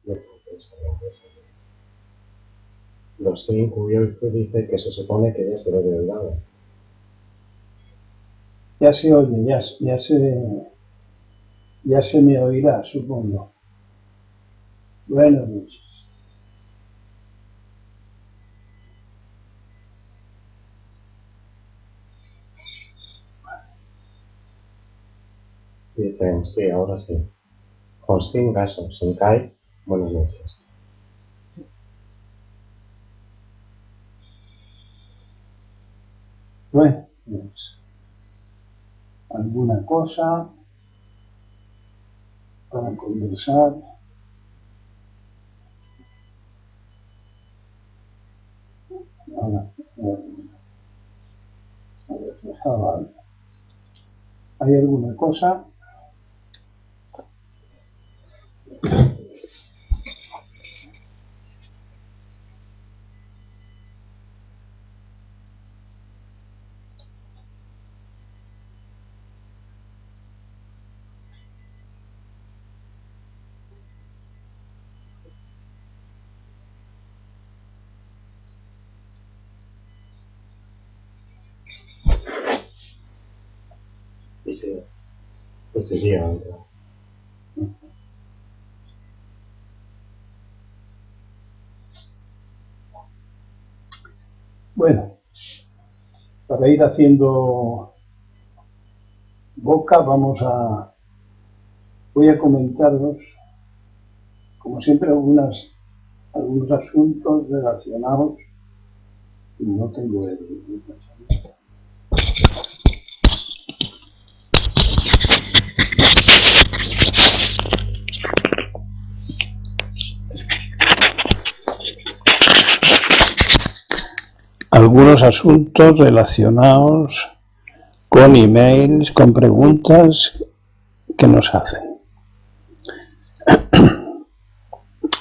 No está interesado en eso. Lo sí, Cubierto dice que se supone que ya se lo había olvidado. Ya se oye, ya se me oirá, supongo. Buenas noches. Dicen, sí, ahora sí. Josín Gaso, Senkai, buenas noches. Bueno, pues, alguna cosa para conversar. Ahora, dejaba. ¿Hay alguna cosa? Y sí, seguía otra. Bueno, para ir haciendo boca, voy a comentaros, como siempre, algunos asuntos relacionados, y no tengo el pensamiento. Algunos asuntos relacionados con emails, con preguntas que nos hacen.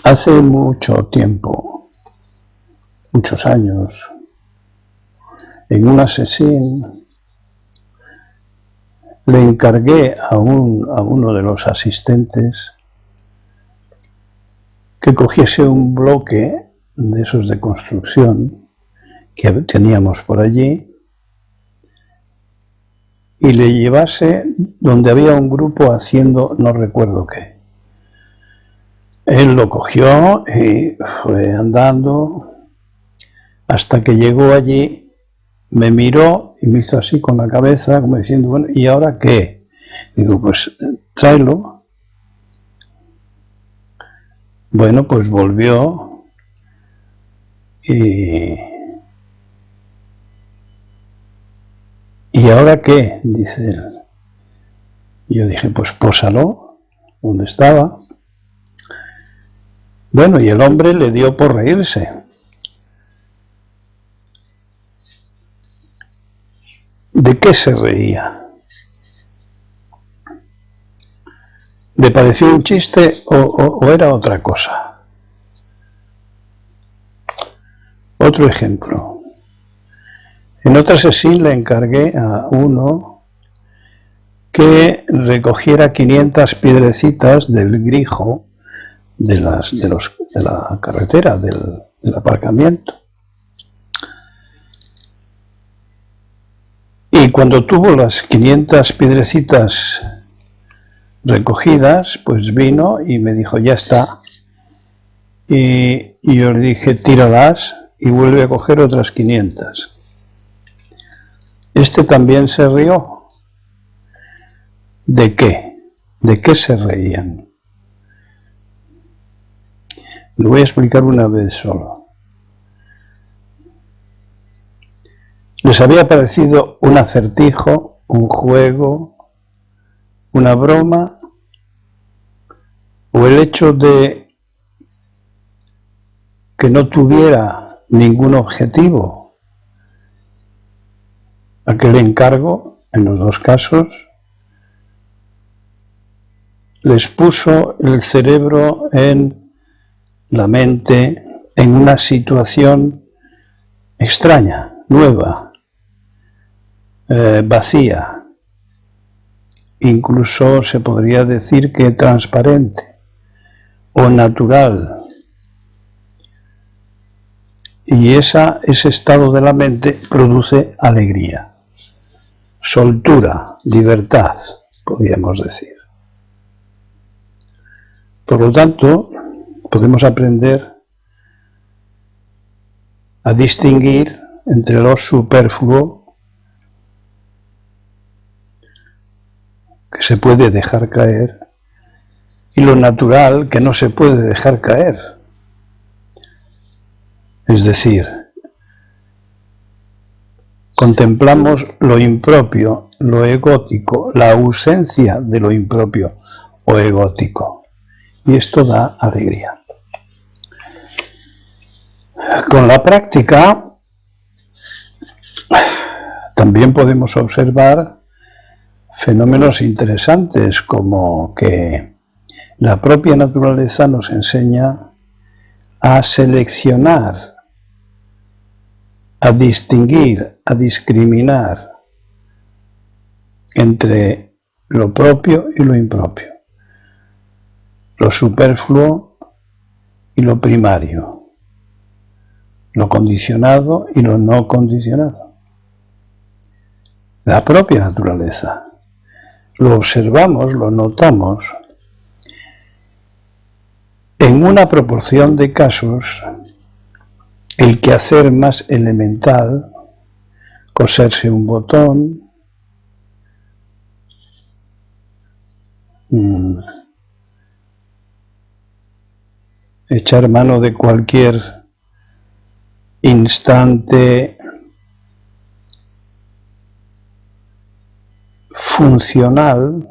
Hace mucho tiempo, muchos años, en una sesión le encargué a uno de los asistentes que cogiese un bloque de esos de construcción que teníamos por allí y le llevase donde había un grupo haciendo no recuerdo qué. Él lo cogió y fue andando hasta que llegó allí, me miró y me hizo así con la cabeza como diciendo, bueno, ¿y ahora qué? Digo, pues tráelo. Bueno, pues volvió ¿y ahora qué? Dice él. Y yo dije, pues pósalo donde estaba. Bueno, y el hombre le dio por reírse. ¿De qué se reía? ¿Le pareció un chiste o era otra cosa? Otro ejemplo. En otra sesión le encargué a uno que recogiera 500 piedrecitas del grijo de la carretera, del aparcamiento. Y cuando tuvo las 500 piedrecitas recogidas, pues vino y me dijo, ya está. Y yo le dije, tíralas y vuelve a coger otras 500. Este también se rió. ¿De qué? ¿De qué se reían? Lo voy a explicar una vez solo. Les había parecido un acertijo, un juego, una broma, o el hecho de que no tuviera ningún objetivo. Aquel encargo, en los dos casos, les puso el cerebro en la mente en una situación extraña, nueva, vacía, incluso se podría decir que transparente, o natural. Y ese estado de la mente produce alegría, soltura, libertad, podríamos decir. Por lo tanto, podemos aprender a distinguir entre lo superfluo, que se puede dejar caer, y lo natural, que no se puede dejar caer. Es decir, contemplamos lo impropio, lo egótico, la ausencia de lo impropio o egótico. Y esto da alegría. Con la práctica también podemos observar fenómenos interesantes, como que la propia naturaleza nos enseña a seleccionar, a distinguir, a discriminar entre lo propio y lo impropio, lo superfluo y lo primario, lo condicionado y lo no condicionado. La propia naturaleza. Lo observamos, lo notamos. En una proporción de casos, el quehacer más elemental, coserse un botón, echar mano de cualquier instante funcional,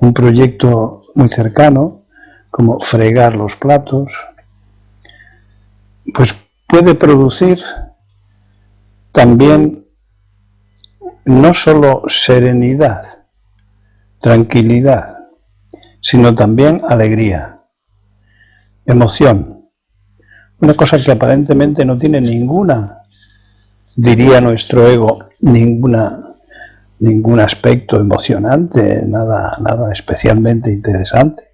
un proyecto muy cercano, como fregar los platos, pues puede producir también no solo serenidad, tranquilidad, sino también alegría, emoción. Una cosa que aparentemente no tiene ninguna, diría nuestro ego, ningún aspecto emocionante, nada especialmente interesante.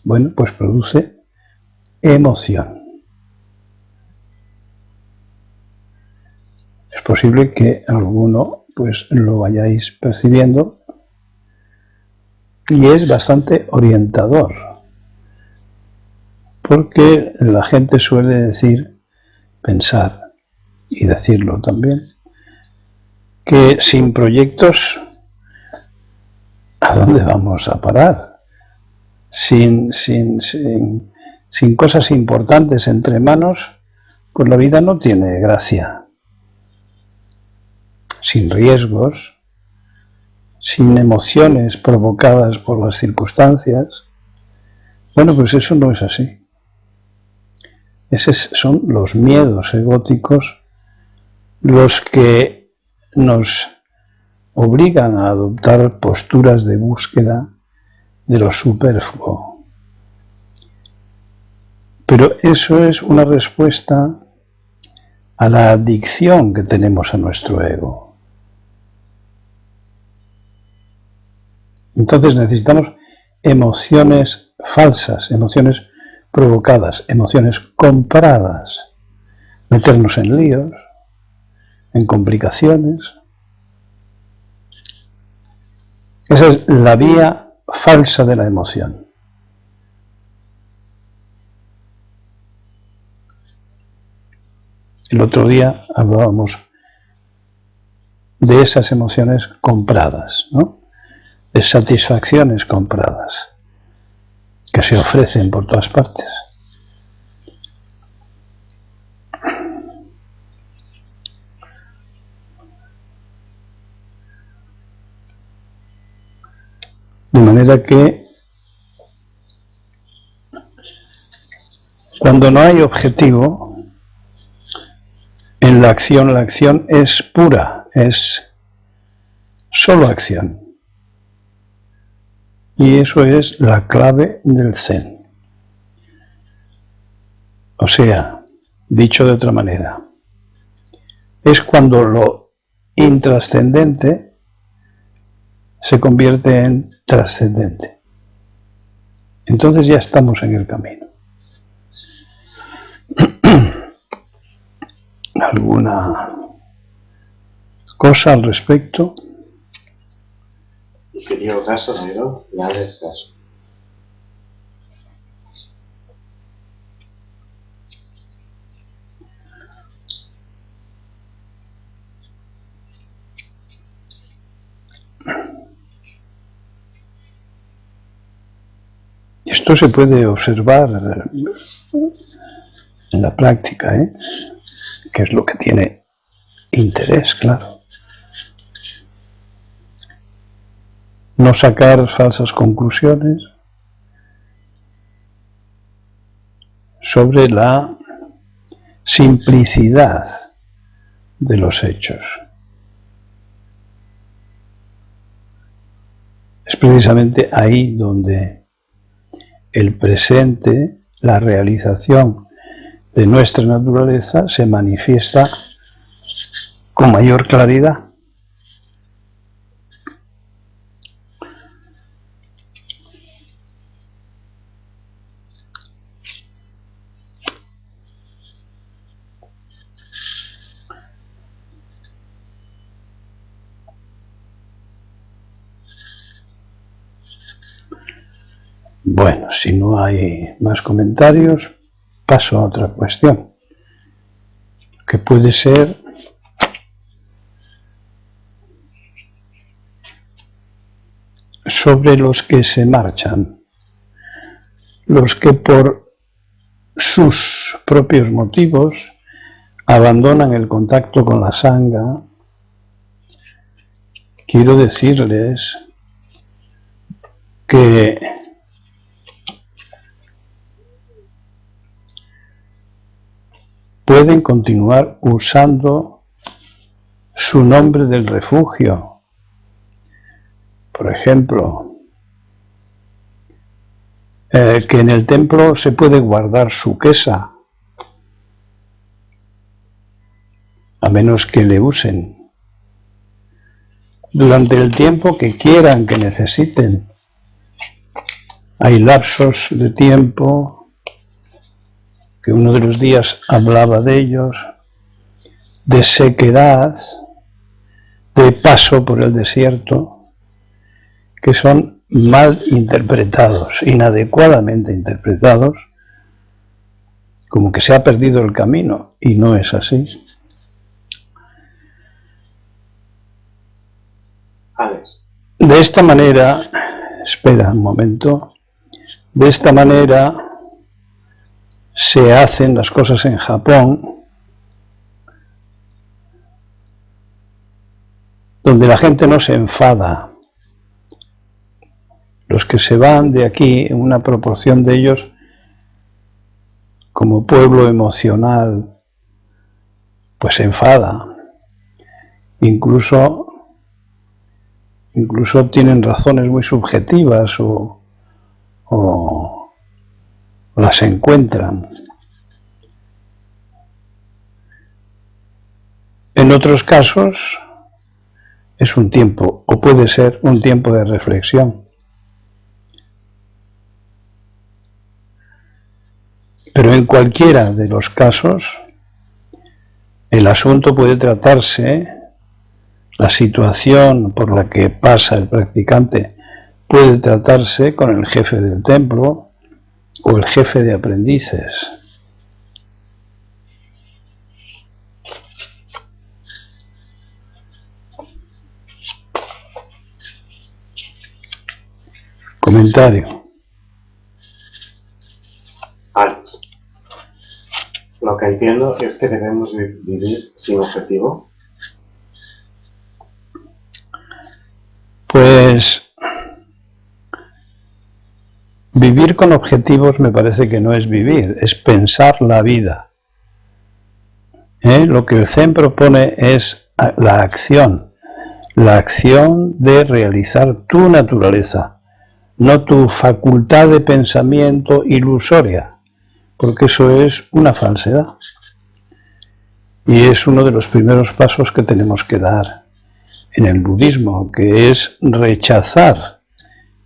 Bueno, pues produce emoción. Es posible que alguno pues lo vayáis percibiendo, y es bastante orientador, porque la gente suele pensar, y decirlo también, que sin proyectos, ¿a dónde vamos a parar? Sin cosas importantes entre manos, pues la vida no tiene gracia. Sin riesgos, sin emociones provocadas por las circunstancias. Bueno, pues eso no es así. Esos son los miedos egóticos los que nos obligan a adoptar posturas de búsqueda de lo superfluo. Pero eso es una respuesta a la adicción que tenemos a nuestro ego. Entonces necesitamos emociones falsas, emociones provocadas, emociones compradas, meternos en líos, en complicaciones. Esa es la vía falsa de la emoción. El otro día hablábamos de esas emociones compradas, ¿no? De satisfacciones compradas, que se ofrecen por todas partes. De manera que cuando no hay objetivo en la acción es pura, es solo acción. Y eso es la clave del Zen. O sea, dicho de otra manera, es cuando lo intrascendente se convierte en trascendente. Entonces ya estamos en el camino. ¿Alguna cosa al respecto? Y sería o caso, ¿no? Le haces caso. Esto se puede observar en la práctica, que es lo que tiene interés, claro. No sacar falsas conclusiones sobre la simplicidad de los hechos. Es precisamente ahí donde el presente, la realización de nuestra naturaleza, se manifiesta con mayor claridad. Bueno, si no hay más comentarios, paso a otra cuestión, que puede ser sobre los que se marchan, los que por sus propios motivos abandonan el contacto con la sangha. Quiero decirles que pueden continuar usando su nombre del refugio. Por ejemplo, que en el templo se puede guardar su quesa, a menos que le usen, durante el tiempo que quieran, que necesiten. Hay lapsos de tiempo, que uno de los días hablaba de ellos, de sequedad, de paso por el desierto, que son mal interpretados, inadecuadamente interpretados, como que se ha perdido el camino, y no es así. Alex. De esta manera, espera un momento, de esta manera se hacen las cosas en Japón, donde la gente no se enfada. Los que se van de aquí, en una proporción de ellos, como pueblo emocional, pues se enfada. Incluso tienen razones muy subjetivas o las encuentran. En otros casos es un tiempo, o puede ser un tiempo de reflexión. Pero en cualquiera de los casos, el asunto puede tratarse, la situación por la que pasa el practicante puede tratarse con el jefe del templo o el jefe de aprendices. Comentario. Alex. Lo que entiendo es que debemos vivir sin objetivo. Pues vivir con objetivos me parece que no es vivir, es pensar la vida. Lo que el Zen propone es la acción de realizar tu naturaleza, no tu facultad de pensamiento ilusoria, porque eso es una falsedad. Y es uno de los primeros pasos que tenemos que dar. en el budismo, que es rechazar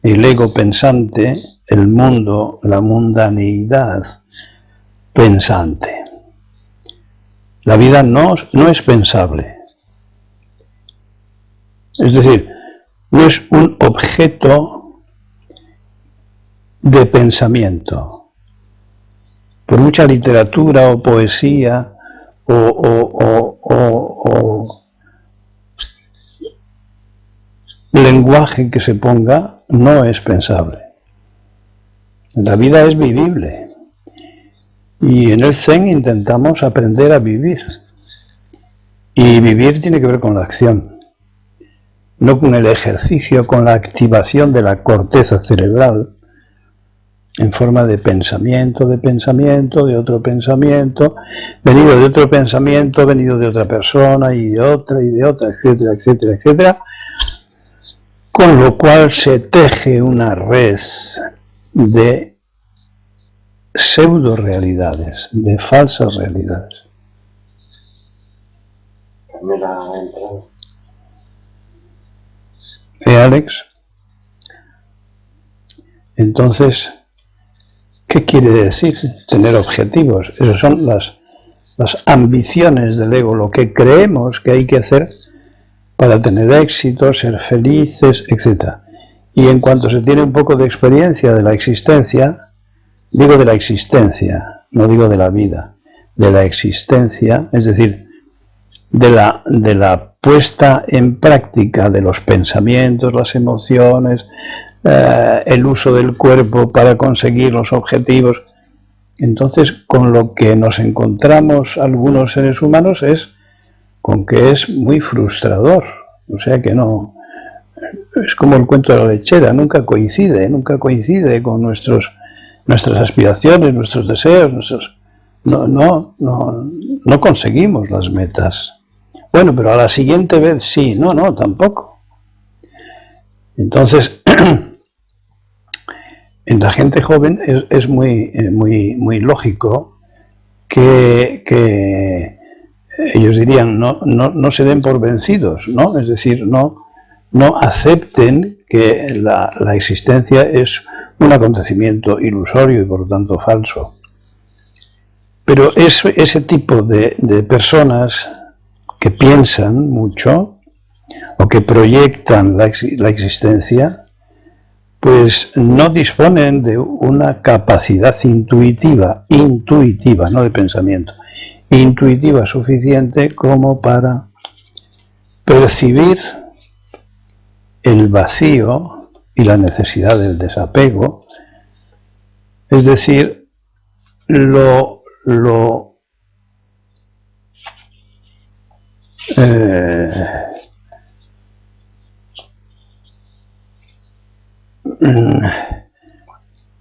el ego pensante, el mundo, la mundaneidad pensante. La vida no es pensable. Es decir, no es un objeto de pensamiento. Por mucha literatura o poesía o lenguaje que se ponga, no es pensable. La vida es vivible. Y en el Zen intentamos aprender a vivir. Y vivir tiene que ver con la acción, no con el ejercicio, con la activación de la corteza cerebral en forma de pensamiento, de otro pensamiento, venido de otro pensamiento, venido de otra persona y de otra, etcétera, etcétera, etcétera. Con lo cual se teje una red de pseudo realidades, de falsas realidades. Carmela ha entrado. Alex? Entonces, ¿qué quiere decir tener objetivos? Esas son las ambiciones del ego, lo que creemos que hay que hacer para tener éxito, ser felices, etc. Y en cuanto se tiene un poco de experiencia de la existencia, digo de la existencia, no digo de la vida, de la existencia, es decir, de la puesta en práctica de los pensamientos, las emociones, el uso del cuerpo para conseguir los objetivos. Entonces, con lo que nos encontramos algunos seres humanos es con que es muy frustrador. O sea que no, es como el cuento de la lechera, nunca coincide con nuestras aspiraciones, nuestros deseos, no conseguimos las metas. Bueno, pero a la siguiente vez sí, no, tampoco. Entonces, en la gente joven es muy lógico que ellos dirían no se den por vencidos, ¿no? Es decir, no acepten que la existencia es un acontecimiento ilusorio y por lo tanto falso. Pero ese tipo de personas que piensan mucho o que proyectan la existencia, pues no disponen de una capacidad intuitiva, no de pensamiento, intuitiva suficiente como para percibir el vacío y la necesidad del desapego, es decir,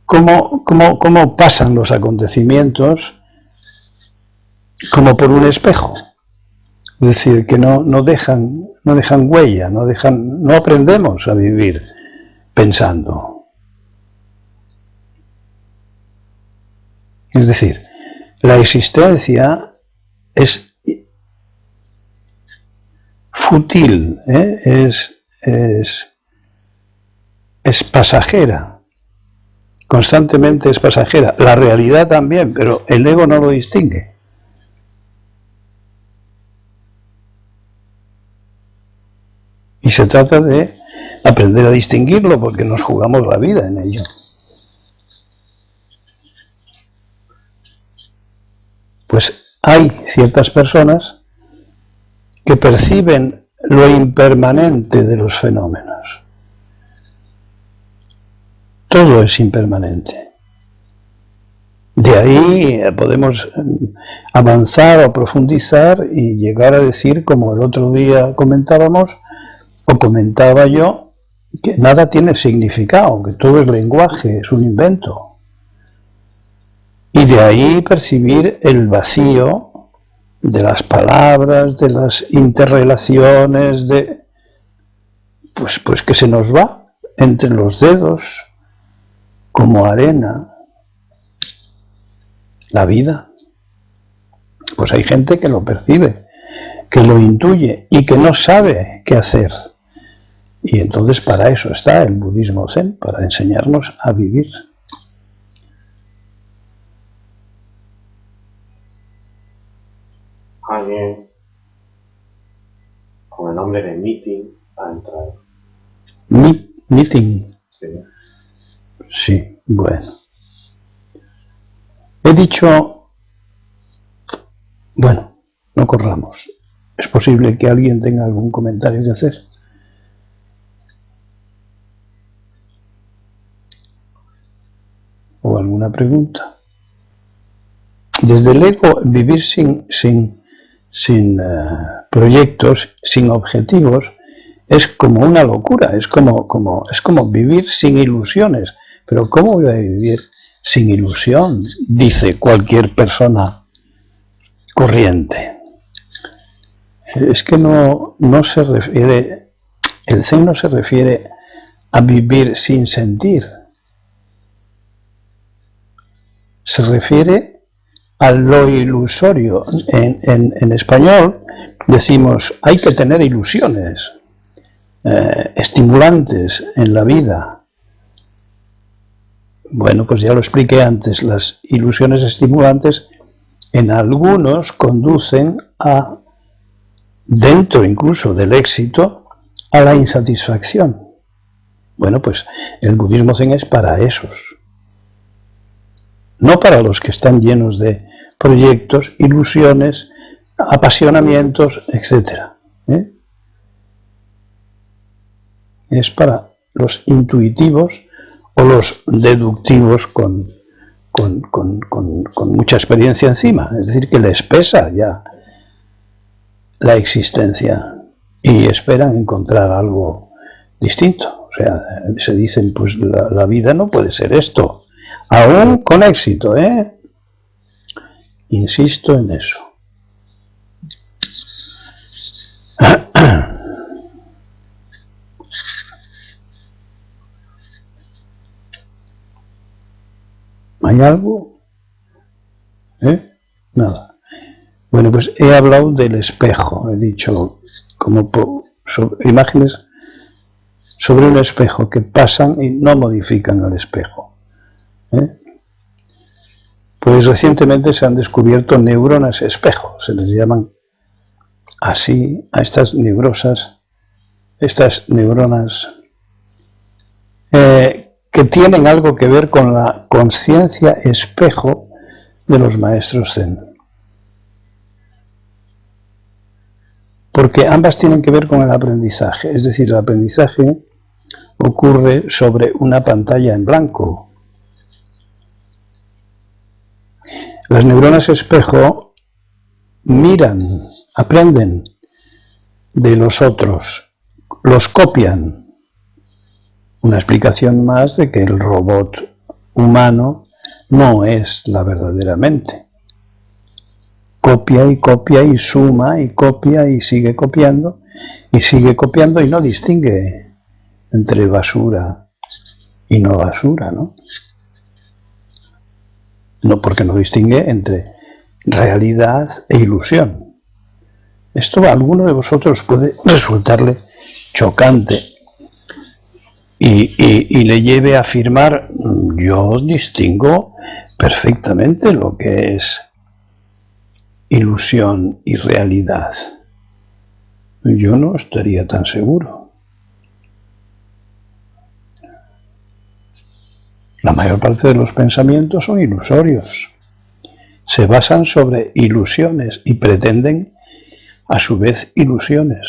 cómo pasan los acontecimientos como por un espejo. Es decir, que no dejan huella, no aprendemos a vivir pensando. Es decir, la existencia es fútil, es pasajera, constantemente es pasajera. La realidad también, pero el ego no lo distingue. Y se trata de aprender a distinguirlo porque nos jugamos la vida en ello. Pues hay ciertas personas que perciben lo impermanente de los fenómenos. Todo es impermanente. De ahí podemos avanzar o profundizar y llegar a decir, como el otro día comentábamos, o comentaba yo, que nada tiene significado, que todo es lenguaje, es un invento. Y de ahí percibir el vacío de las palabras, de las interrelaciones, pues que se nos va entre los dedos como arena la vida. Pues hay gente que lo percibe. que lo intuye y que no sabe qué hacer. Y entonces para eso está el budismo zen, para enseñarnos a vivir. Alguien con el nombre de Meeting ha entrado. Meeting. Sí. Sí, bueno. He dicho, bueno, no corramos. Es posible que alguien tenga algún comentario que hacer. ¿O alguna pregunta? Desde el ego, vivir sin proyectos, sin objetivos, es como una locura, es como vivir sin ilusiones. Pero ¿cómo voy a vivir sin ilusión? Dice cualquier persona corriente. Es que no se refiere, el Zen no se refiere a vivir sin sentir. Se refiere a lo ilusorio. En español decimos, hay que tener ilusiones estimulantes en la vida. Bueno, pues ya lo expliqué antes, las ilusiones estimulantes en algunos conducen a, dentro incluso del éxito, a la insatisfacción. Bueno, pues el budismo zen es para esos. No para los que están llenos de proyectos, ilusiones, apasionamientos, etc. Es para los intuitivos o los deductivos con mucha experiencia encima. Es decir, que les pesa ya la existencia y esperan encontrar algo distinto. O sea, se dicen, pues la vida no puede ser esto. Aún con éxito, Insisto en eso. ¿Hay algo? Nada. Bueno, pues he hablado del espejo. He dicho como imágenes sobre un espejo que pasan y no modifican el espejo. Pues recientemente se han descubierto neuronas espejo, se les llaman así a estas neuronas que tienen algo que ver con la conciencia espejo de los maestros zen. Porque ambas tienen que ver con el aprendizaje, es decir, el aprendizaje ocurre sobre una pantalla en blanco. Las neuronas espejo miran, aprenden de los otros, los copian. Una explicación más de que el robot humano no es la verdadera mente. Copia y suma y copia y sigue copiando y no distingue entre basura y no basura, ¿no? No, porque no distingue entre realidad e ilusión. Esto a alguno de vosotros puede resultarle chocante y le lleve a afirmar, yo distingo perfectamente lo que es ilusión y realidad. Yo no estaría tan seguro. La mayor parte de los pensamientos son ilusorios. Se basan sobre ilusiones y pretenden, a su vez, ilusiones.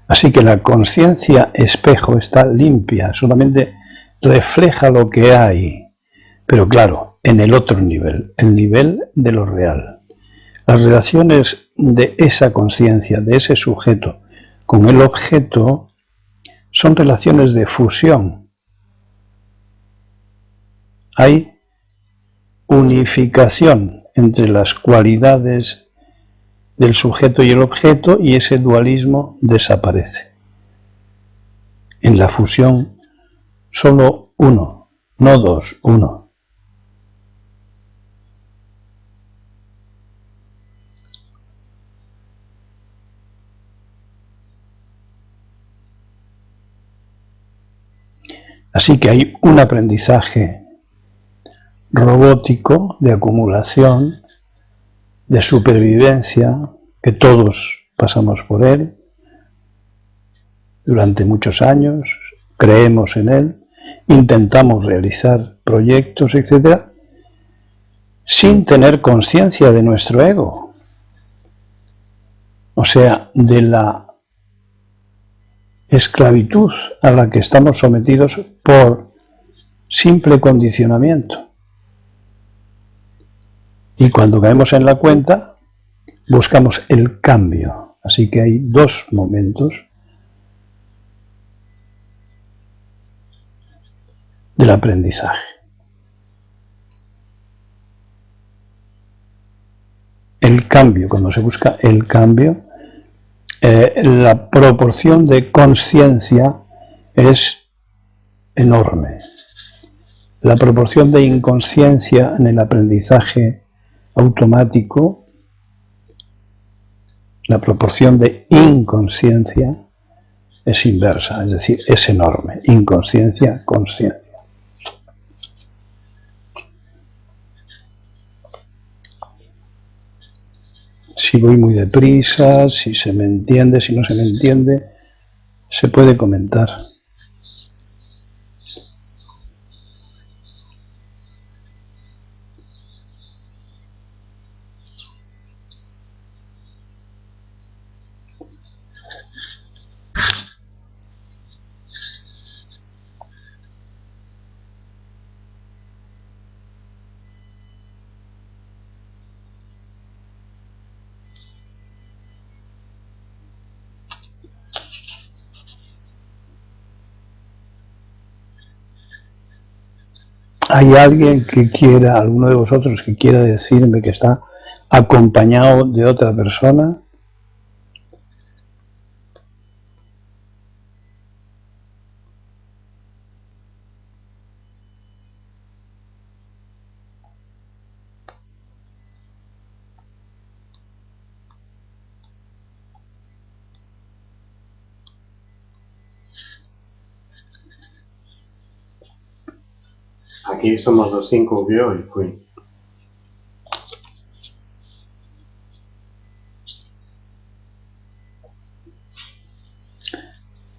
Así que la conciencia espejo está limpia, solamente refleja lo que hay, pero claro, en el otro nivel, el nivel de lo real. Las relaciones de esa conciencia, de ese sujeto, con el objeto, son relaciones de fusión. Hay unificación entre las cualidades del sujeto y el objeto y ese dualismo desaparece. En la fusión, solo uno, no dos, uno. Así que hay un aprendizaje robótico de acumulación, de supervivencia, que todos pasamos por él durante muchos años, creemos en él, intentamos realizar proyectos, etc., sin tener conciencia de nuestro ego, o sea, de la esclavitud a la que estamos sometidos por simple condicionamiento. Y cuando caemos en la cuenta, buscamos el cambio. Así que hay dos momentos del aprendizaje. El cambio, cuando se busca el cambio, la proporción de conciencia es enorme. La proporción de inconsciencia en el aprendizaje automático, la proporción de inconsciencia es inversa, es decir, es enorme. Inconsciencia, consciencia. Si voy muy deprisa, si se me entiende, si no se me entiende, se puede comentar. ¿Hay alguien que quiera, alguno de vosotros que quiera decirme que está acompañado de otra persona? Aquí somos los 5, yo y Queen.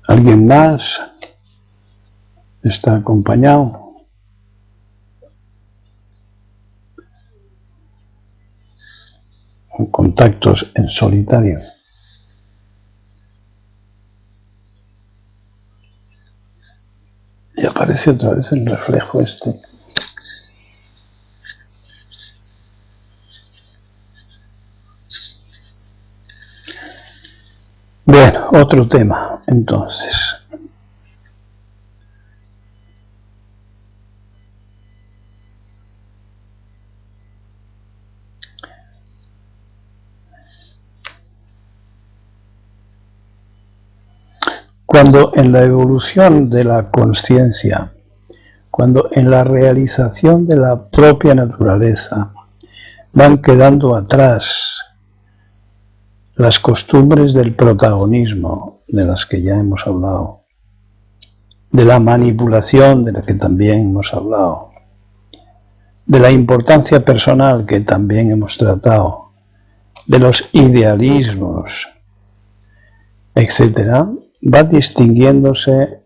¿Alguien más está acompañado? ¿O contactos en solitario? Y aparece otra vez el reflejo este. Bien, otro tema, entonces. Cuando en la evolución de la consciencia, cuando en la realización de la propia naturaleza van quedando atrás las costumbres del protagonismo, de las que ya hemos hablado, de la manipulación, de la que también hemos hablado, de la importancia personal, que también hemos tratado, de los idealismos, etc., va distinguiéndose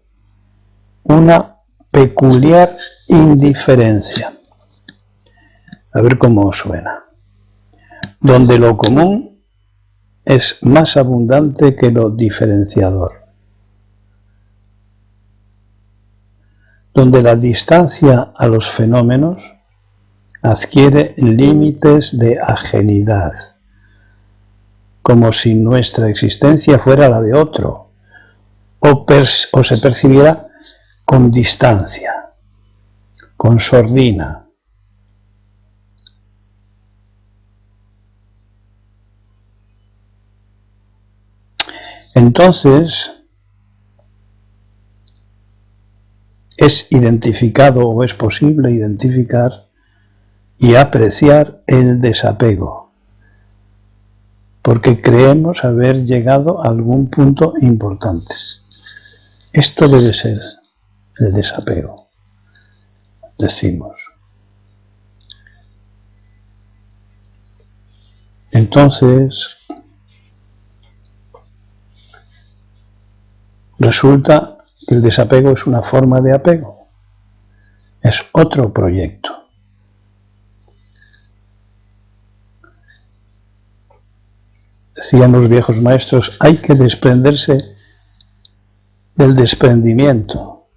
una peculiar indiferencia. A ver cómo os suena. Donde lo común es más abundante que lo diferenciador. Donde la distancia a los fenómenos adquiere límites de ajenidad, como si nuestra existencia fuera la de otro, o se percibiera con distancia, con sordina. Entonces, es identificado o es posible identificar y apreciar el desapego, porque creemos haber llegado a algún punto importante. Esto debe ser el desapego, decimos. Entonces, resulta que el desapego es una forma de apego, es otro proyecto. Decían los viejos maestros, hay que desprenderse del desprendimiento,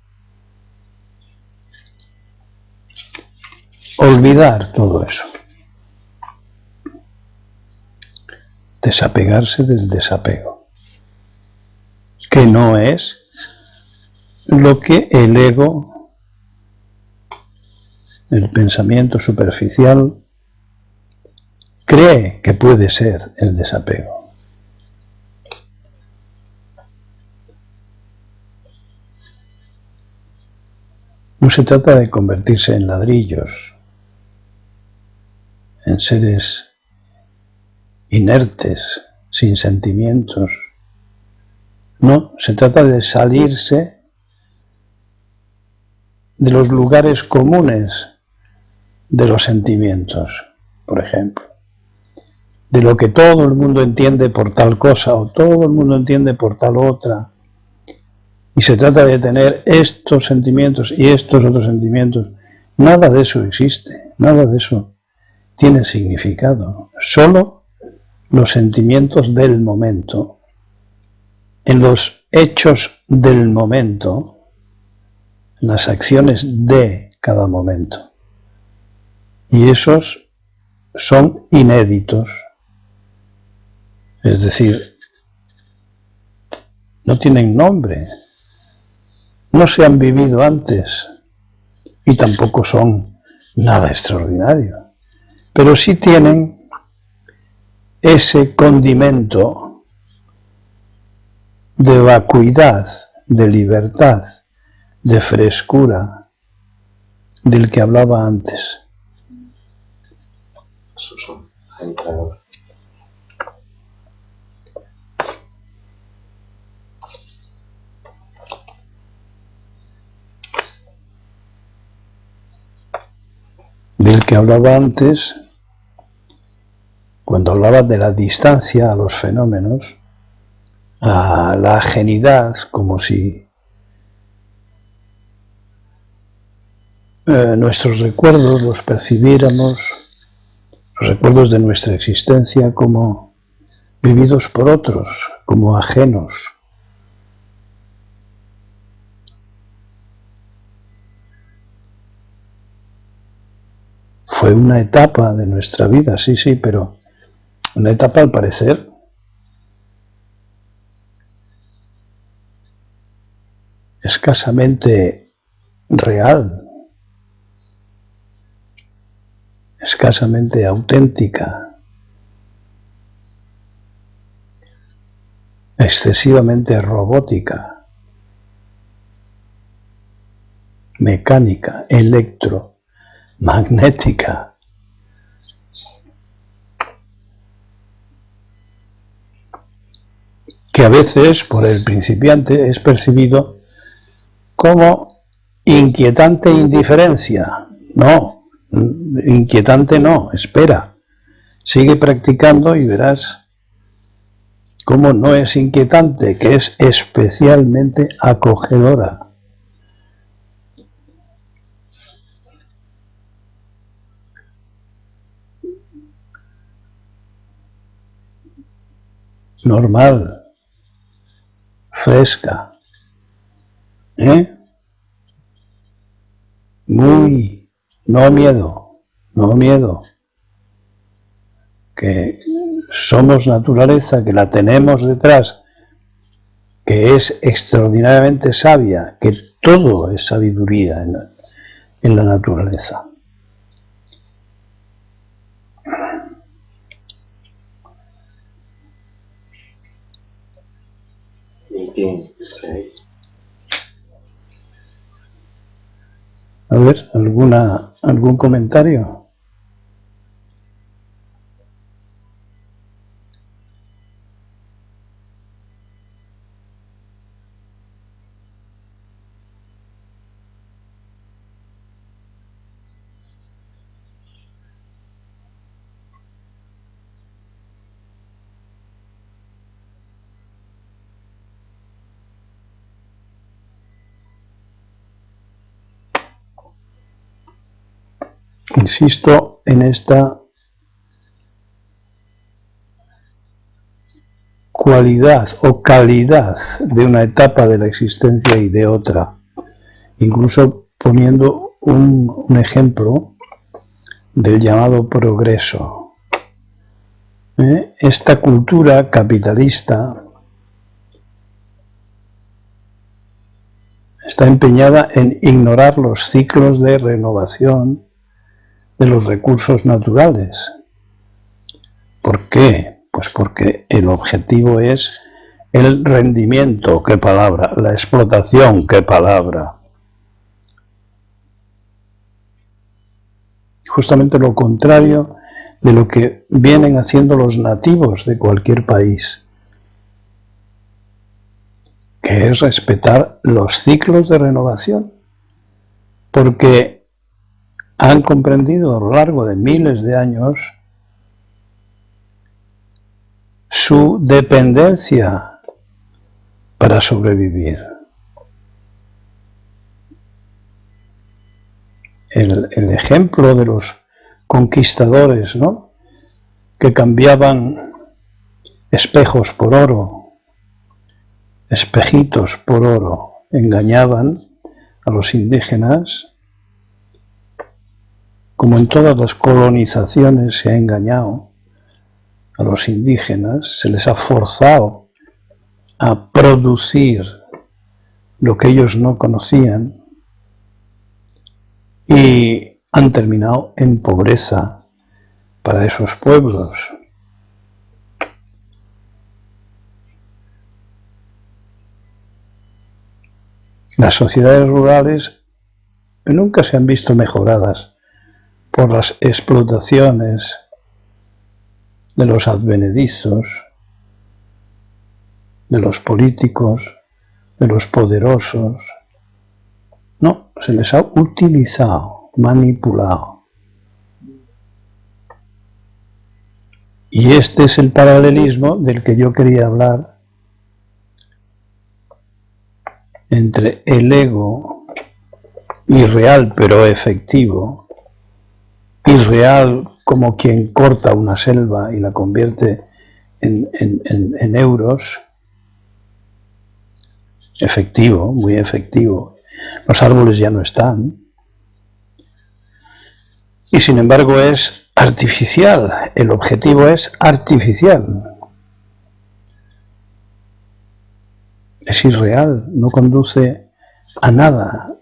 olvidar todo eso, desapegarse del desapego, que no es lo que el ego, el pensamiento superficial, cree que puede ser el desapego. No se trata de convertirse en ladrillos, en seres inertes, sin sentimientos. No, se trata de salirse de los lugares comunes de los sentimientos, por ejemplo. De lo que todo el mundo entiende por tal cosa o todo el mundo entiende por tal otra. Y se trata de tener estos sentimientos y estos otros sentimientos. Nada de eso existe, nada de eso tiene significado. Solo los sentimientos del momento, en los hechos del momento, las acciones de cada momento. Y esos son inéditos. Es decir, no tienen nombre, no se han vivido antes y tampoco son nada extraordinario, pero sí tienen ese condimento de vacuidad, de libertad, de frescura del que hablaba antes. Suso, entrenador. Del que hablaba antes, cuando hablaba de la distancia a los fenómenos, a la ajenidad, como si nuestros recuerdos los percibiéramos, los recuerdos de nuestra existencia, como vividos por otros, como ajenos. Fue una etapa de nuestra vida, sí, pero una etapa al parecer escasamente real, escasamente auténtica, excesivamente robótica, mecánica, electromagnética. Que a veces, por el principiante, es percibido como inquietante indiferencia. No, inquietante no, espera. Sigue practicando y verás cómo no es inquietante, que es especialmente acogedora. Normal, fresca, muy, no miedo, que somos naturaleza, que la tenemos detrás, que es extraordinariamente sabia, que todo es sabiduría en la naturaleza. Sí. A ver, ¿algún comentario? insisto en esta cualidad o calidad de una etapa de la existencia y de otra, incluso poniendo un ejemplo del llamado progreso. Esta cultura capitalista está empeñada en ignorar los ciclos de renovación de los recursos naturales. ¿Por qué? Pues porque el objetivo es el rendimiento, qué palabra, la explotación, qué palabra. Justamente lo contrario de lo que vienen haciendo los nativos de cualquier país, que es respetar los ciclos de renovación, porque han comprendido a lo largo de miles de años su dependencia para sobrevivir. El ejemplo de los conquistadores, ¿no?, que cambiaban espejos por oro, espejitos por oro, engañaban a los indígenas, como en todas las colonizaciones se ha engañado a los indígenas, se les ha forzado a producir lo que ellos no conocían y han terminado en pobreza para esos pueblos. Las sociedades rurales nunca se han visto mejoradas por las explotaciones de los advenedizos, de los políticos, de los poderosos. No, se les ha utilizado, manipulado. Y este es el paralelismo del que yo quería hablar entre el ego irreal pero efectivo, irreal como quien corta una selva y la convierte en euros, efectivo, muy efectivo. Los árboles ya no están. Y sin embargo es artificial, el objetivo es artificial. Es irreal, no conduce a nada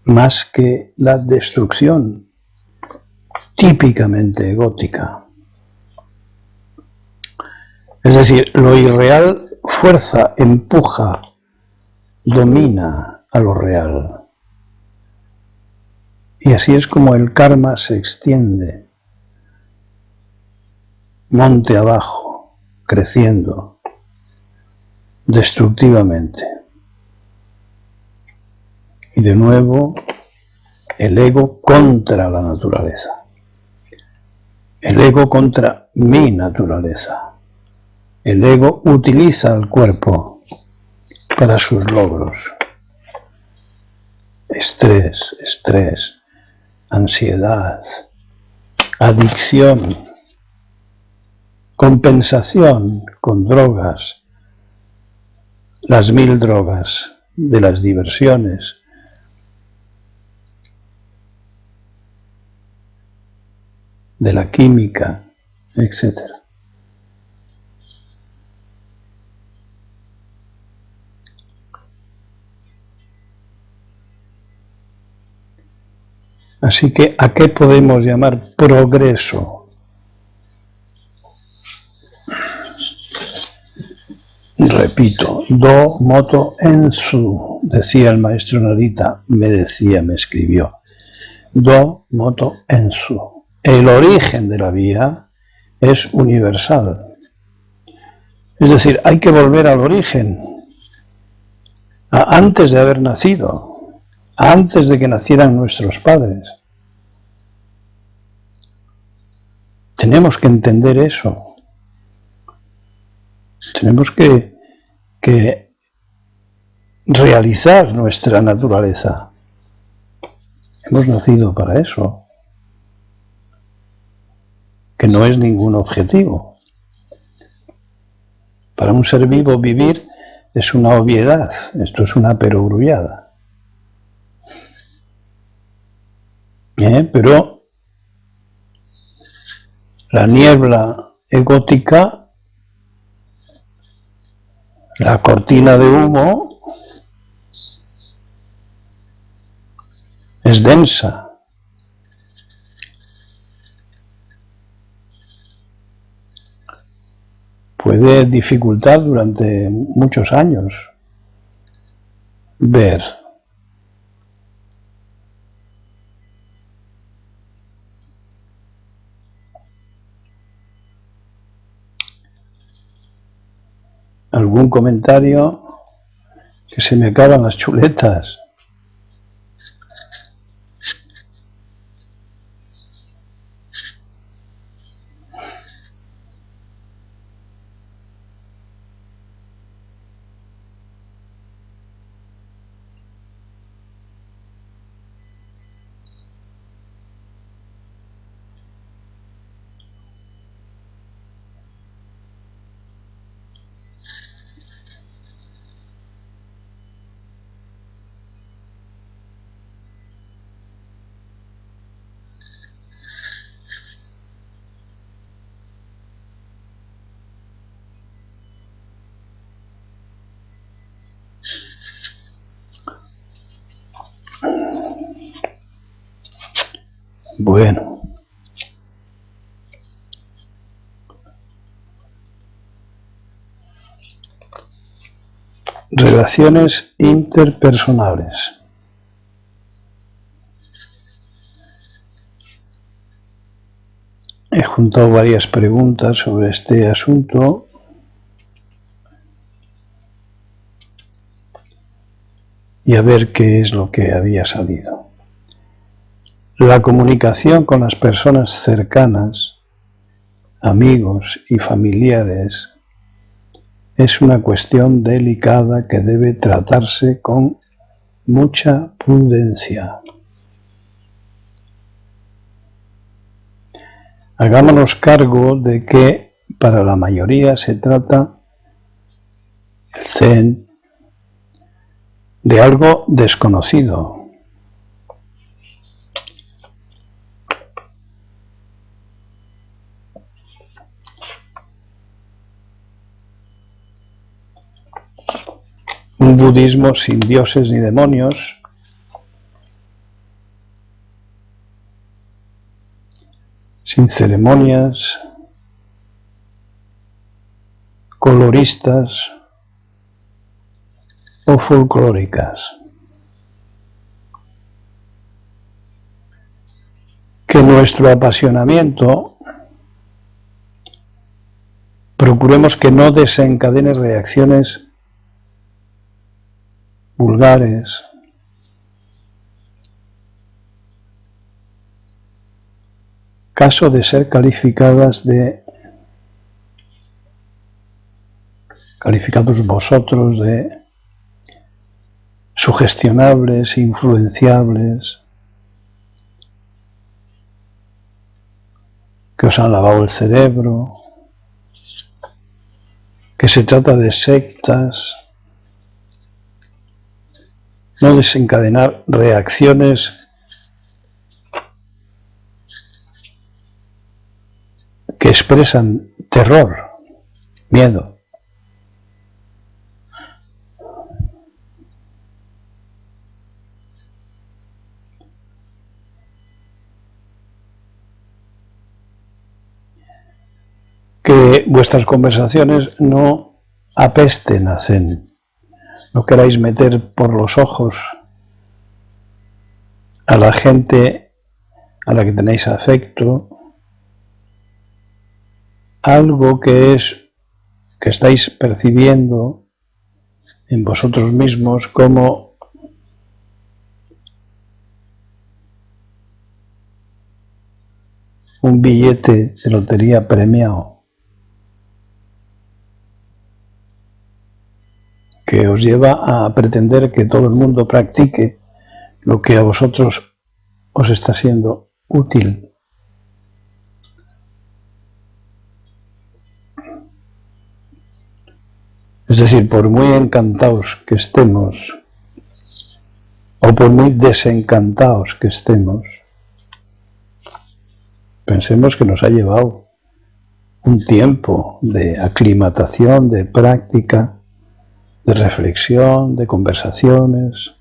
más que la destrucción típicamente egótica. Es decir, lo irreal fuerza, empuja, domina a lo real. Y así es como el karma se extiende, monte abajo, creciendo, destructivamente. Y de nuevo, el ego contra la naturaleza. El ego contra mi naturaleza. El ego utiliza el cuerpo para sus logros. Estrés, ansiedad, adicción, compensación con drogas, las 1000 drogas de las diversiones, de la química, etc. Así que, ¿a qué podemos llamar progreso? Repito, do, moto, ensu, decía el maestro Narita, me escribió. Do, moto, ensu. El origen de la vía es universal. Es decir, hay que volver al origen, antes de haber nacido, antes de que nacieran nuestros padres. Tenemos que entender eso. Tenemos que realizar nuestra naturaleza. Hemos nacido para eso. que no es ningún objetivo. Para un ser vivo vivir es una obviedad, esto es una perogrullada. Pero la niebla egótica, la cortina de humo, es densa. Puede dificultar durante muchos años ver. ¿Algún comentario? Que se me acaban las chuletas. Bueno, relaciones interpersonales. He juntado varias preguntas sobre este asunto y a ver qué es lo que había salido. La comunicación con las personas cercanas, amigos y familiares, es una cuestión delicada que debe tratarse con mucha prudencia. Hagámonos cargo de que para la mayoría se trata el Zen de algo desconocido. Un budismo sin dioses ni demonios, sin ceremonias, coloristas o folclóricas. Que nuestro apasionamiento procuremos que no desencadene reacciones vulgares, caso de ser calificados vosotros de sugestionables, influenciables, que os han lavado el cerebro, que se trata de sectas. No desencadenar reacciones que expresan terror, miedo. Que vuestras conversaciones no apesten a Zen. No queráis meter por los ojos a la gente a la que tenéis afecto algo que estáis percibiendo en vosotros mismos como un billete de lotería premiado que os lleva a pretender que todo el mundo practique lo que a vosotros os está siendo útil. Es decir, por muy encantados que estemos, o por muy desencantados que estemos, pensemos que nos ha llevado un tiempo de aclimatación, de práctica, de reflexión, de conversaciones,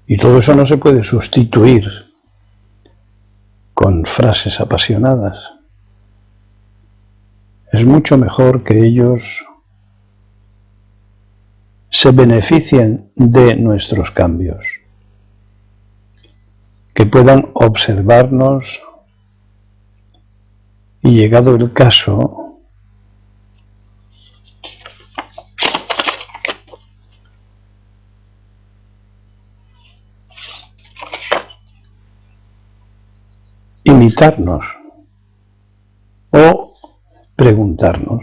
y todo eso no se puede sustituir con frases apasionadas. Es mucho mejor que ellos se beneficien de nuestros cambios, que puedan observarnos y, llegado el caso, imitarnos o preguntarnos.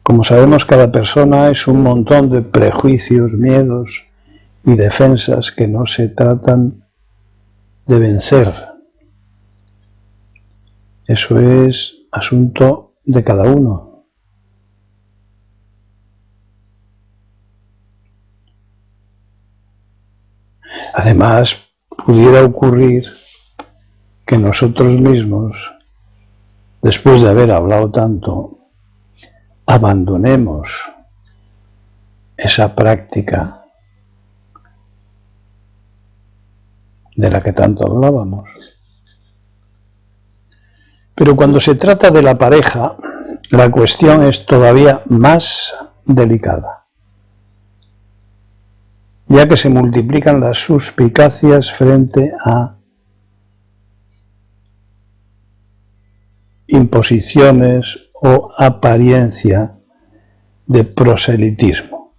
Como sabemos, cada persona es un montón de prejuicios, miedos y defensas que no se tratan de vencer. Eso es asunto de cada uno. Además, pudiera ocurrir que nosotros mismos, después de haber hablado tanto, abandonemos esa práctica de la que tanto hablábamos. Pero cuando se trata de la pareja, la cuestión es todavía más delicada, ya que se multiplican las suspicacias frente a imposiciones o apariencia de proselitismo.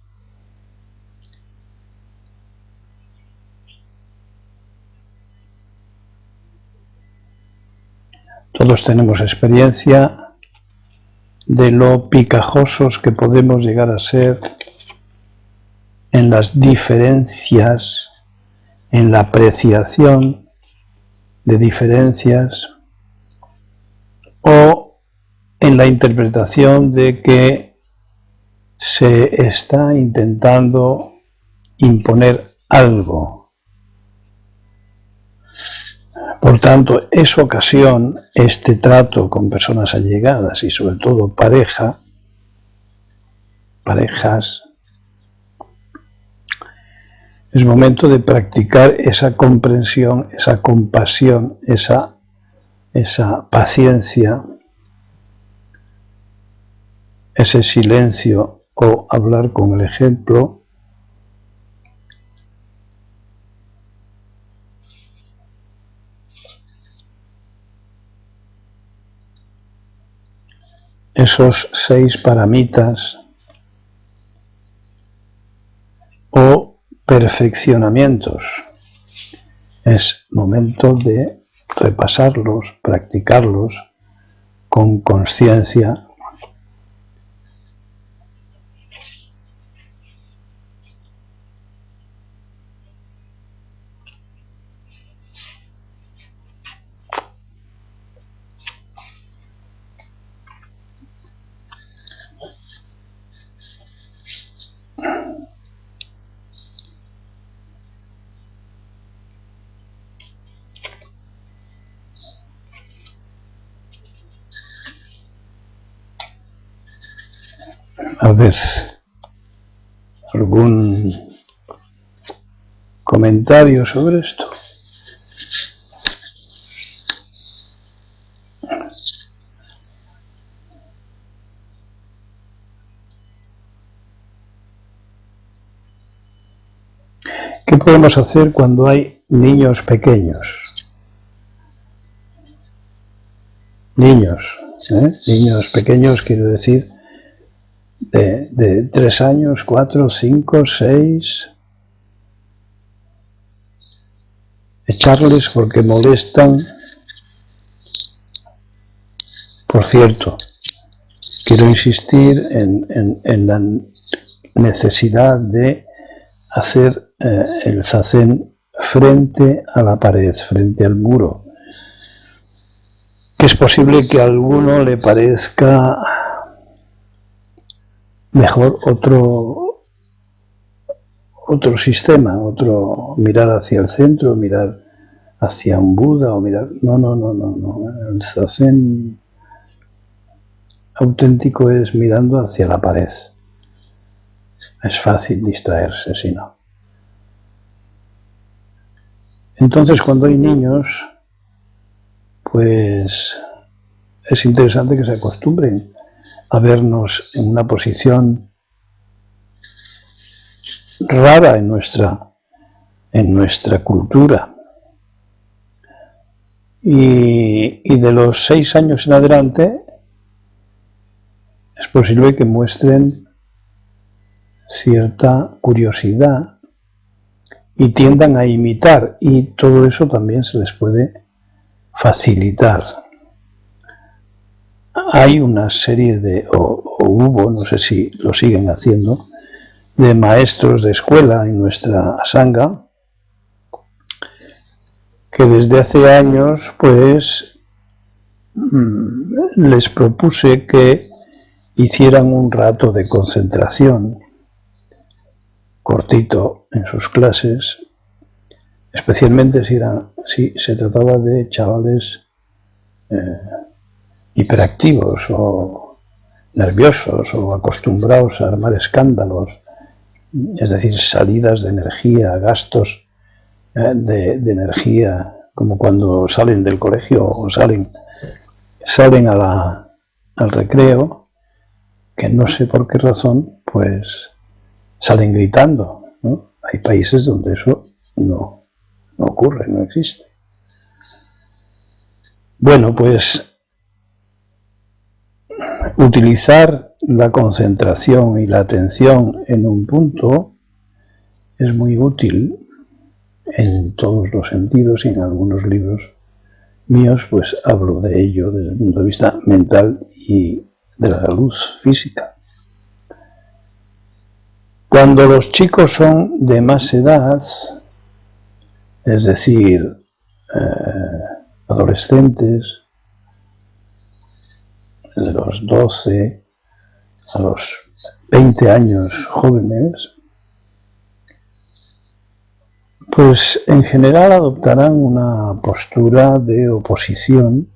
Todos tenemos experiencia de lo picajosos que podemos llegar a ser en las diferencias, en la apreciación de diferencias o en la interpretación de que se está intentando imponer algo. Por tanto, es ocasión, este trato con personas allegadas y sobre todo parejas, es momento de practicar esa comprensión, esa compasión, esa paciencia, ese silencio o hablar con el ejemplo, esos 6 paramitas o perfeccionamientos. Es momento de repasarlos, practicarlos con conciencia. A ver, ¿algún comentario sobre esto? ¿Qué podemos hacer cuando hay niños pequeños? Niños pequeños, quiero decir, de 3 años, 4, 5, 6, echarles porque molestan. Por cierto, quiero insistir en la necesidad de hacer el zazen frente a la pared, frente al muro, que es posible que a alguno le parezca mejor otro sistema, mirar hacia el centro, mirar hacia un Buda o mirar... No. El zazen auténtico es mirando hacia la pared. Es fácil distraerse si no. Entonces, cuando hay niños, pues es interesante que se acostumbren a vernos en una posición rara en nuestra cultura. Y de los 6 años en adelante es posible que muestren cierta curiosidad y tiendan a imitar, y todo eso también se les puede facilitar. Hay una serie o hubo, no sé si lo siguen haciendo, de maestros de escuela en nuestra sangha que desde hace años pues les propuse que hicieran un rato de concentración cortito en sus clases, especialmente si se trataba de chavales hiperactivos o nerviosos o acostumbrados a armar escándalos, es decir, salidas de energía, gastos de energía, como cuando salen del colegio o salen al recreo, que no sé por qué razón, pues salen gritando, ¿no? Hay países donde eso no ocurre, no existe. Bueno, pues utilizar la concentración y la atención en un punto es muy útil en todos los sentidos, y en algunos libros míos pues hablo de ello desde el punto de vista mental y de la salud física. Cuando los chicos son de más edad, es decir, adolescentes, de los 12 a los 20 años jóvenes, pues en general adoptarán una postura de oposición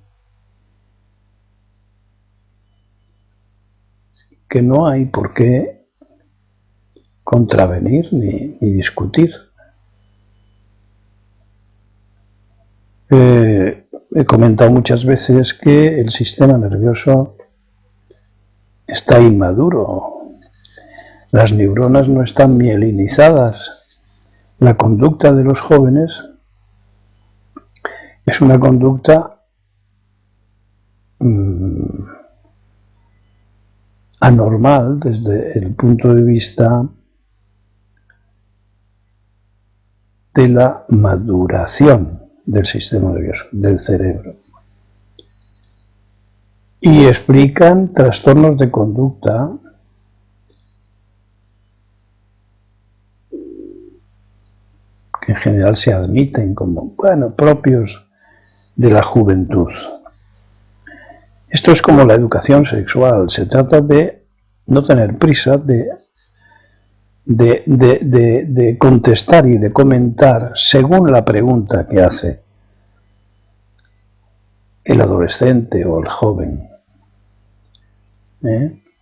que no hay por qué contravenir ni discutir. He comentado muchas veces que el sistema nervioso está inmaduro, las neuronas no están mielinizadas. La conducta de los jóvenes es una conducta anormal desde el punto de vista de la maduración del sistema nervioso, del cerebro. Y explican trastornos de conducta que en general se admiten como, propios de la juventud. Esto es como la educación sexual, se trata de no tener prisa, de contestar y de comentar según la pregunta que hace el adolescente o el joven.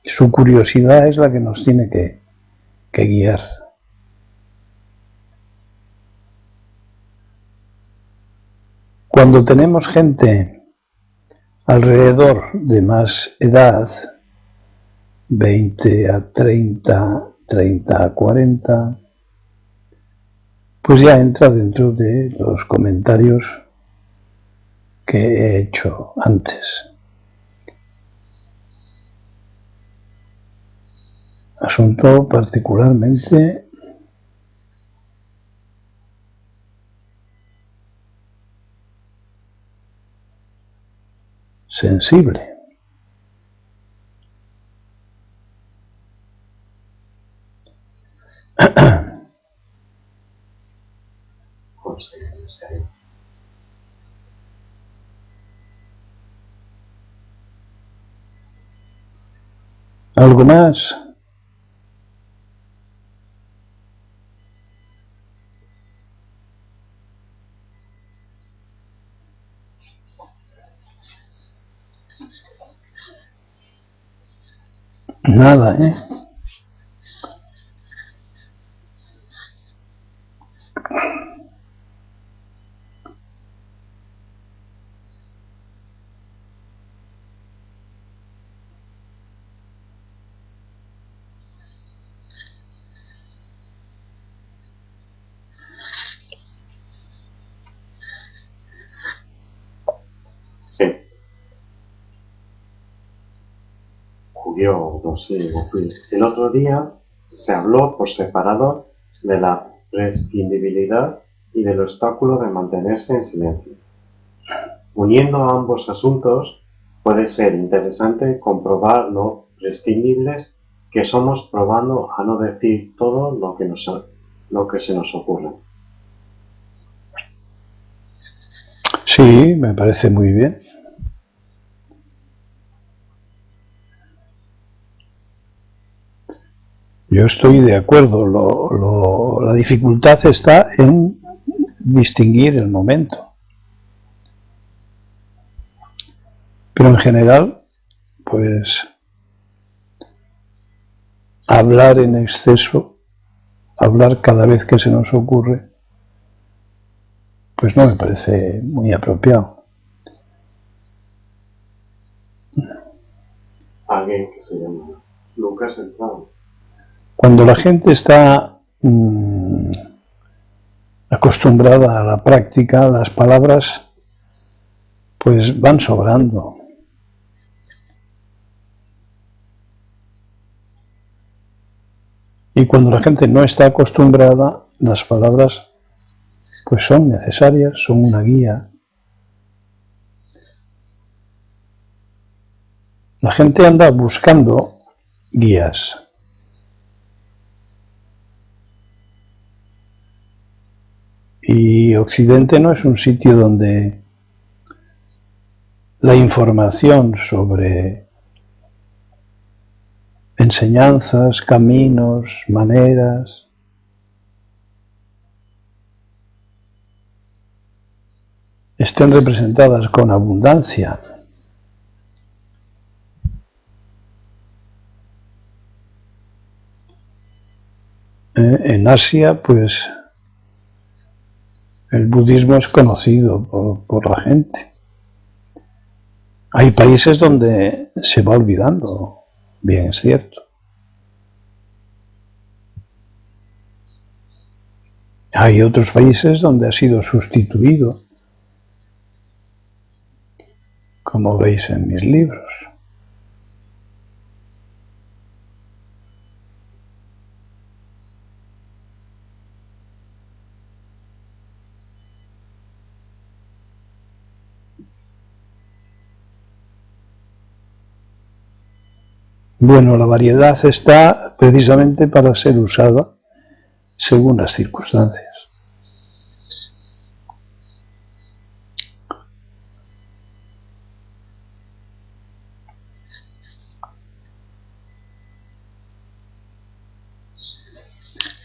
Su curiosidad es la que nos tiene que guiar. Cuando tenemos gente alrededor de más edad, 20 a 30, 30 a 40, pues ya entra dentro de los comentarios que he hecho antes. Asunto particularmente sensible. ¿Algo más? Nada, ¿eh? Sí. Julio, no sé, el otro día se habló por separado de la prescindibilidad y del obstáculo de mantenerse en silencio. Uniendo ambos asuntos, puede ser interesante comprobar lo prescindibles que somos probando a no decir todo lo que se nos ocurre. Sí, me parece muy bien. Yo estoy de acuerdo. La dificultad está en distinguir el momento. Pero en general, pues hablar en exceso, hablar cada vez que se nos ocurre, pues no me parece muy apropiado. Alguien que se llama Lucas Entrado. Cuando la gente está acostumbrada a la práctica, las palabras pues van sobrando. Y cuando la gente no está acostumbrada, las palabras pues son necesarias, son una guía. La gente anda buscando guías. Y Occidente no es un sitio donde la información sobre enseñanzas, caminos, maneras, estén representadas con abundancia. En Asia, pues, el budismo es conocido por la gente. Hay países donde se va olvidando, bien es cierto. Hay otros países donde ha sido sustituido, como veis en mis libros. Bueno, la variedad está precisamente para ser usada según las circunstancias.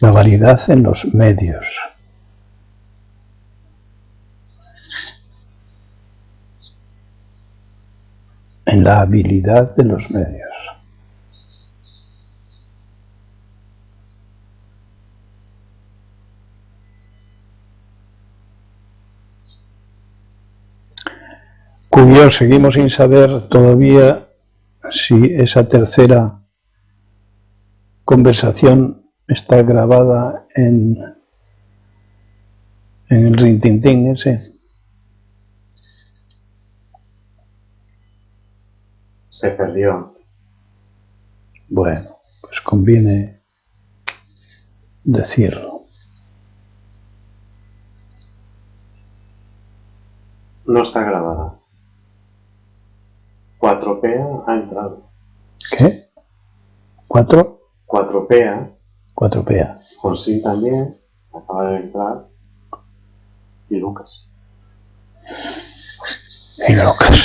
La variedad en los medios. En la habilidad de los medios. Cuyo seguimos sin saber todavía si esa tercera conversación está grabada en el rintintín ese. Se perdió. Bueno, pues conviene decirlo. No está grabada. 4PA ha entrado. ¿Qué? ¿4? 4PA. 4PA. José también acaba de entrar. Y Lucas. Y Lucas.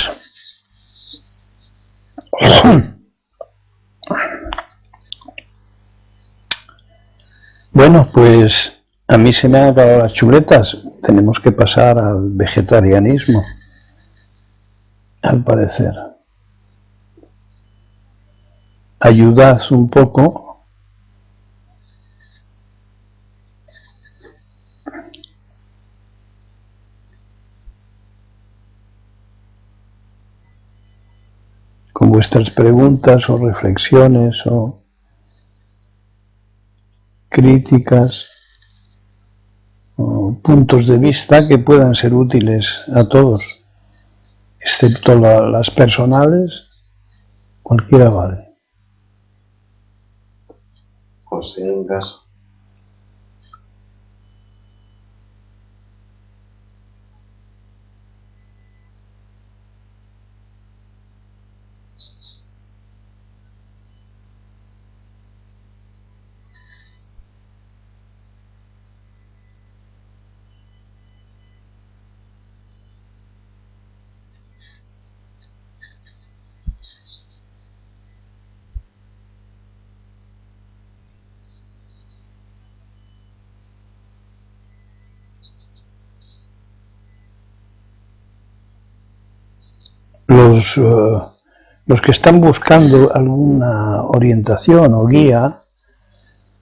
Bueno, pues a mí se me han acabado las chuletas. Tenemos que pasar al vegetarianismo, al parecer. ayudad un poco con vuestras preguntas o reflexiones o críticas o puntos de vista que puedan ser útiles a todos, excepto las personales, cualquiera vale. José Ingaso. Los que están buscando alguna orientación o guía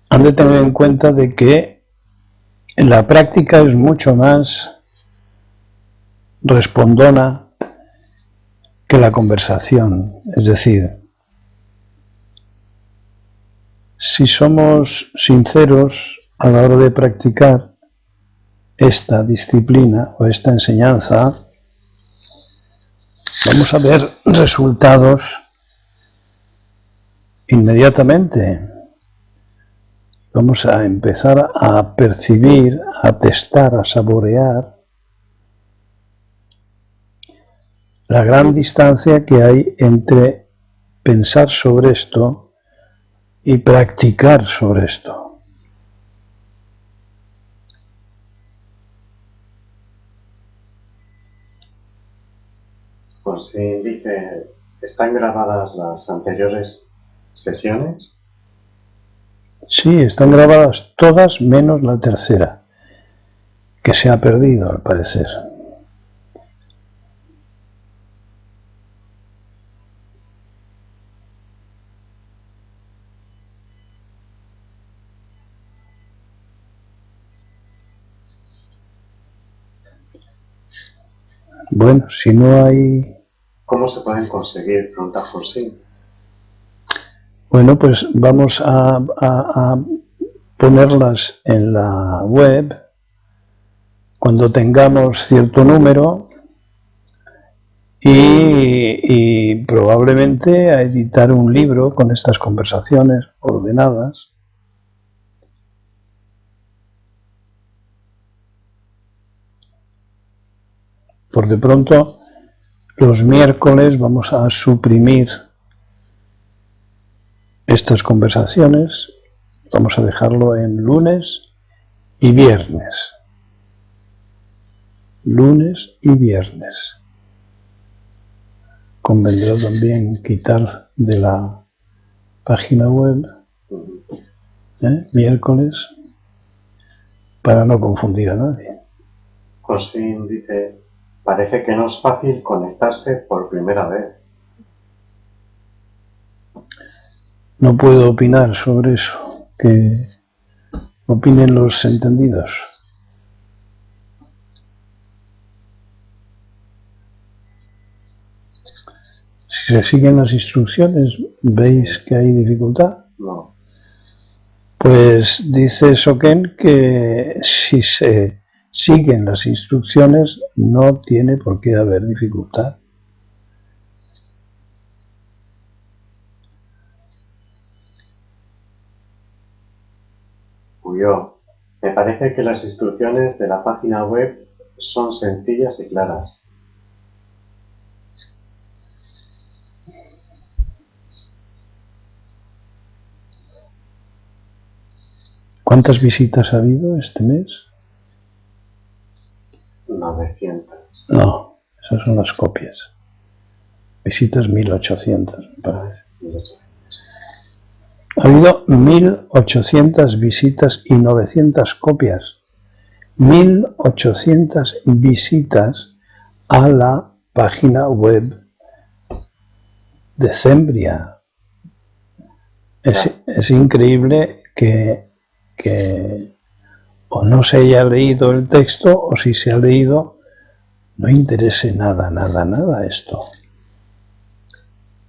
han de tener en cuenta de que la práctica es mucho más respondona que la conversación. Es decir, si somos sinceros a la hora de practicar esta disciplina o esta enseñanza, vamos a ver resultados inmediatamente. Vamos a empezar a percibir, a testar, a saborear la gran distancia que hay entre pensar sobre esto y practicar sobre esto. Pues sí, dice, ¿están grabadas las anteriores sesiones? Sí, están grabadas todas menos la tercera, que se ha perdido al parecer. Bueno, si no hay... ¿Cómo se pueden conseguir? Pregunta José. Bueno, pues vamos a ponerlas en la web cuando tengamos cierto número y probablemente a editar un libro con estas conversaciones ordenadas. Por de pronto, los miércoles vamos a suprimir estas conversaciones, vamos a dejarlo en lunes y viernes. Lunes y viernes. Convendrá también quitar de la página web miércoles para no confundir a nadie. José dice, parece que no es fácil conectarse por primera vez. No puedo opinar sobre eso, que opinen los entendidos. Si se siguen las instrucciones, ¿veis que hay dificultad? No. Pues dice Soken que si se siguen las instrucciones no tiene por qué haber dificultad. Cuyo, me parece que las instrucciones de la página web son sencillas y claras. ¿Cuántas visitas ha habido este mes? 900. No, esas son las copias. Visitas 1800, me parece. 1800. Ha habido 1800 visitas y 900 copias. 1800 visitas a la página web de Cembria. Es increíble que o no se haya leído el texto, o si se ha leído, no interese nada esto.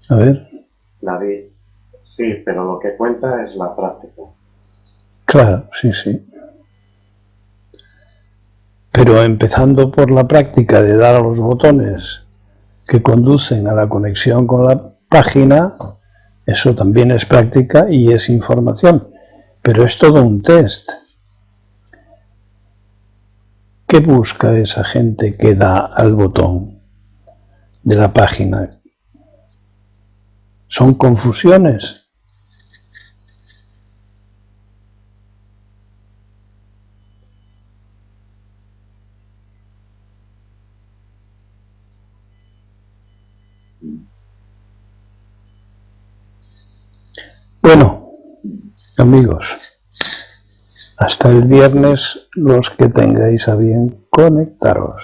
A ver. David, sí, pero lo que cuenta es la práctica. Claro, sí. Pero empezando por la práctica de dar a los botones que conducen a la conexión con la página, eso también es práctica y es información. Pero es todo un test. ¿Qué busca esa gente que da al botón de la página? ¿Son confusiones? Bueno, amigos, hasta el viernes los que tengáis a bien conectaros.